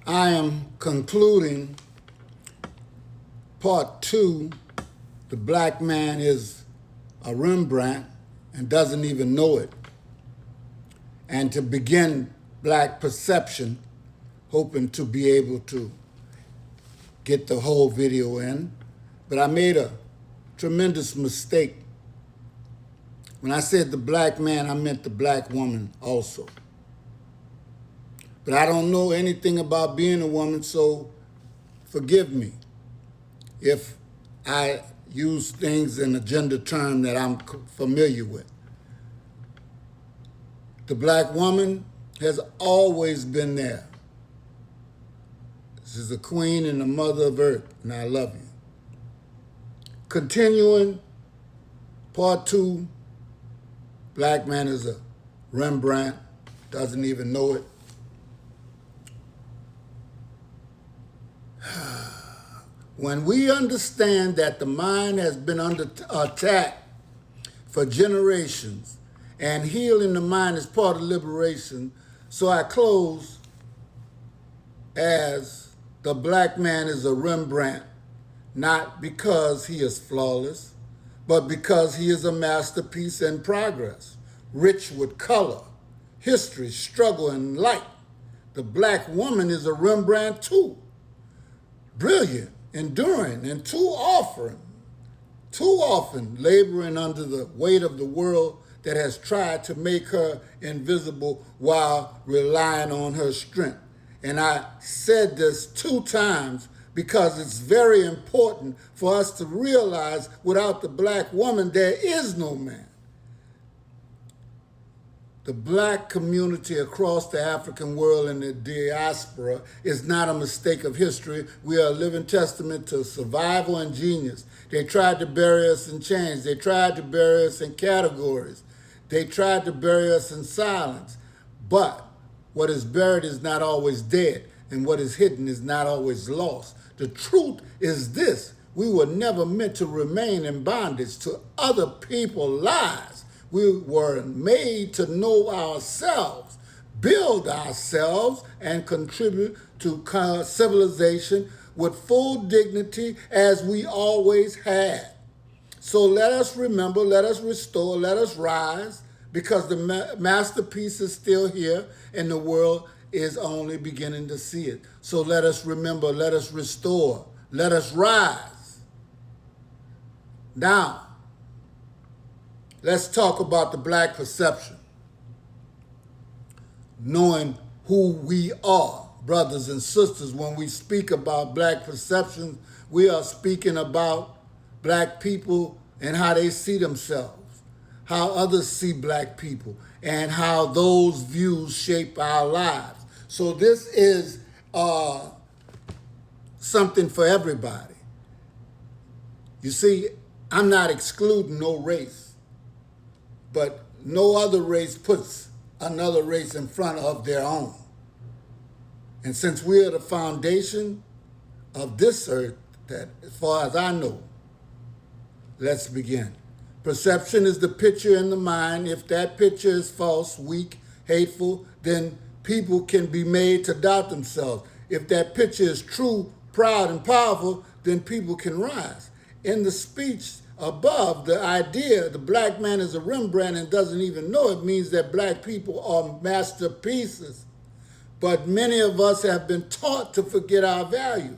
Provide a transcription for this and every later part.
I am concluding part two. The black man is a Rembrandt and doesn't even know it. And to begin black perception, hoping to be able to get the whole video in. But I made a tremendous mistake. When I said the black man, I meant the black woman also. But I don't know anything about being a woman, so forgive me if I use things in a gender term that I'm familiar with. The black woman has always been there. This is the queen and the mother of earth, and I love you. Continuing, part two, black man is a Rembrandt, doesn't even know it. When we understand that the mind has been under attack for generations, and healing the mind is part of liberation, so I close as the black man is a Rembrandt, not because he is flawless, but because he is a masterpiece in progress, rich with color, history, struggle, and light. The black woman is a Rembrandt too, brilliant, enduring, and too often laboring under the weight of the world that has tried to make her invisible while relying on her strength. And I said this 2 times because it's very important for us to realize without the black woman, there is no man. The black community across the African world and the diaspora is not a mistake of history. We are a living testament to survival and genius. They tried to bury us in chains. They tried to bury us in categories. They tried to bury us in silence. But what is buried is not always dead, and what is hidden is not always lost. The truth is this: we were never meant to remain in bondage to other people's lies. We were made to know ourselves, build ourselves, and contribute to civilization with full dignity as we always had. So let us remember, let us restore, let us rise, because the masterpiece is still here and the world is only beginning to see it. So let us remember, let us restore, let us rise. Now, let's talk about the black perception. Knowing who we are, brothers and sisters, when we speak about black perception, we are speaking about black people and how they see themselves, how others see black people, and how those views shape our lives. So this is something for everybody. You see, I'm not excluding no race, but no other race puts another race in front of their own. And since we are the foundation of this earth, that as far as I know, let's begin. Perception is the picture in the mind. If that picture is false, weak, hateful, then people can be made to doubt themselves. If that picture is true, proud, and powerful, then people can rise. In the speech above, the idea the black man is a Rembrandt and doesn't even know it means that black people are masterpieces. But many of us have been taught to forget our value.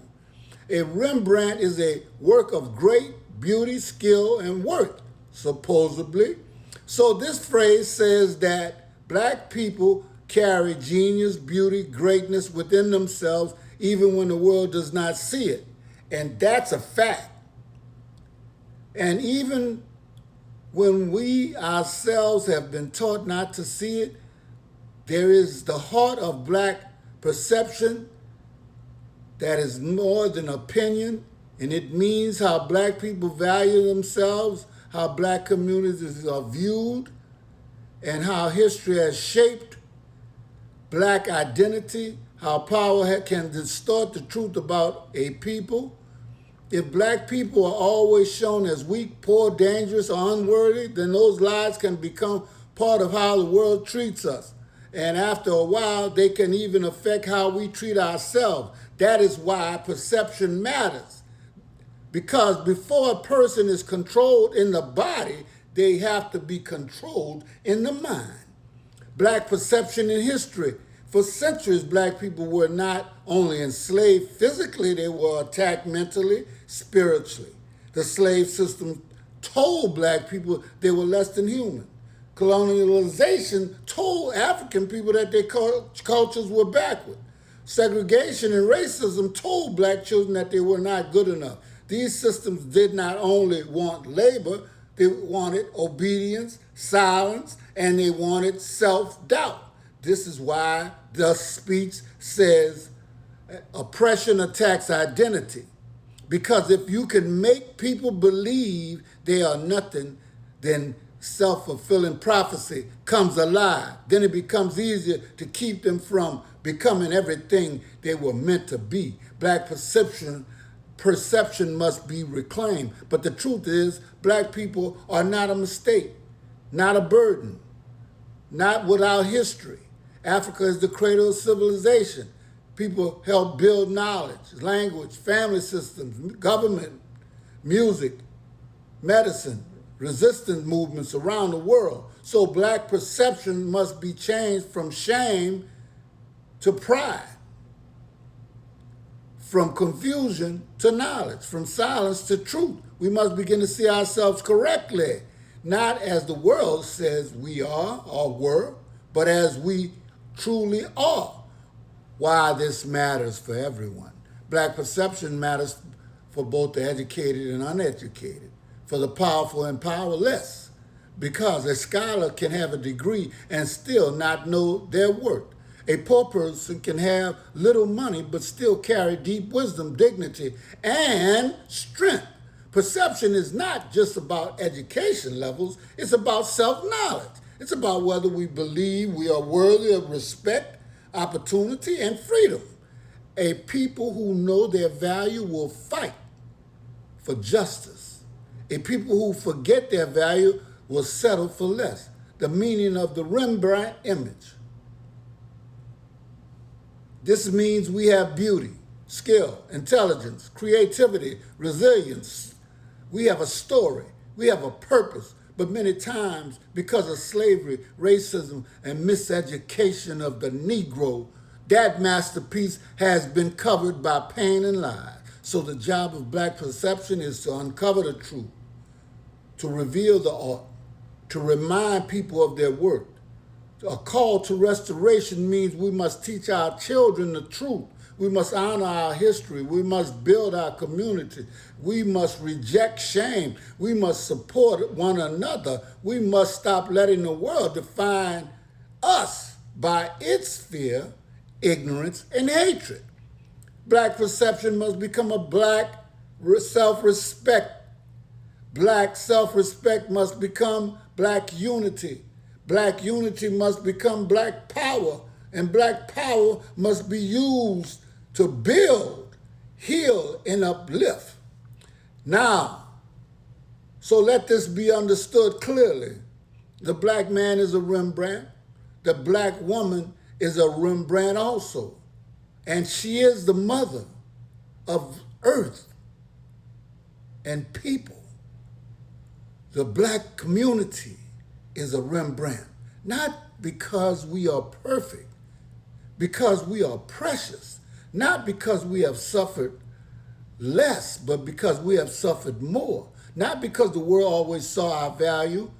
A Rembrandt is a work of great beauty, skill, and worth, supposedly. So this phrase says that black people carry genius, beauty, greatness within themselves, even when the world does not see it. And that's a fact. And even when we ourselves have been taught not to see it, there is the heart of black perception that is more than opinion, and it means how black people value themselves, how black communities are viewed, and how history has shaped black identity, how power can distort the truth about a people. If black people are always shown as weak, poor, dangerous, or unworthy, then those lies can become part of how the world treats us. And after a while, they can even affect how we treat ourselves. That is why perception matters. Because before a person is controlled in the body, they have to be controlled in the mind. Black perception in history. For centuries, black people were not only enslaved physically, they were attacked mentally, spiritually. The slave system told black people they were less than human. Colonialization told African people that their cultures were backward. Segregation and racism told black children that they were not good enough. These systems did not only want labor, they wanted obedience, silence, and they wanted self-doubt. This is why the speech says oppression attacks identity. Because if you can make people believe they are nothing, then self-fulfilling prophecy comes alive. Then it becomes easier to keep them from becoming everything they were meant to be. Black perception must be reclaimed. But the truth is, black people are not a mistake, not a burden, not without history. Africa is the cradle of civilization. People help build knowledge, language, family systems, government, music, medicine, resistance movements around the world. So black perception must be changed from shame to pride, from confusion to knowledge, from silence to truth. We must begin to see ourselves correctly, not as the world says we are or were, but as we truly are. Why this matters for everyone. Black perception matters for both the educated and uneducated, for the powerful and powerless, because a scholar can have a degree and still not know their worth. A poor person can have little money but still carry deep wisdom, dignity, and strength. Perception is not just about education levels, it's about self-knowledge. It's about whether we believe we are worthy of respect, opportunity, and freedom. A people who know their value will fight for justice. A people who forget their value will settle for less. The meaning of the Rembrandt image. This means we have beauty, skill, intelligence, creativity, resilience. We have a story. We have a purpose. But many times, because of slavery, racism, and miseducation of the Negro, that masterpiece has been covered by pain and lies. So the job of black perception is to uncover the truth, to reveal the art, to remind people of their worth. A call to restoration means we must teach our children the truth. We must honor our history. We must build our community. We must reject shame. We must support one another. We must stop letting the world define us by its fear, ignorance, and hatred. Black perception must become a black self-respect. Black self-respect must become black unity. Black unity must become black power, and black power must be used to build, heal, and uplift. Now, so let this be understood clearly. The black man is a Rembrandt. The black woman is a Rembrandt also. And she is the mother of earth and people. The black community is a Rembrandt, not because we are perfect, because we are precious, not because we have suffered less, but because we have suffered more. Not because the world always saw our value,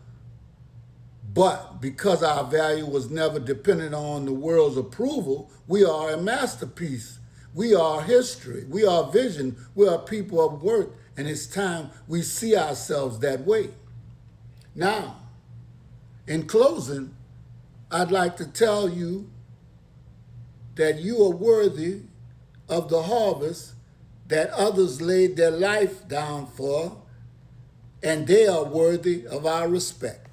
but because our value was never dependent on the world's approval. We are a masterpiece. We are history. We are vision. We are people of worth, and it's time we see ourselves that way. Now, in closing, I'd like to tell you that you are worthy of the harvest that others laid their life down for, and they are worthy of our respect.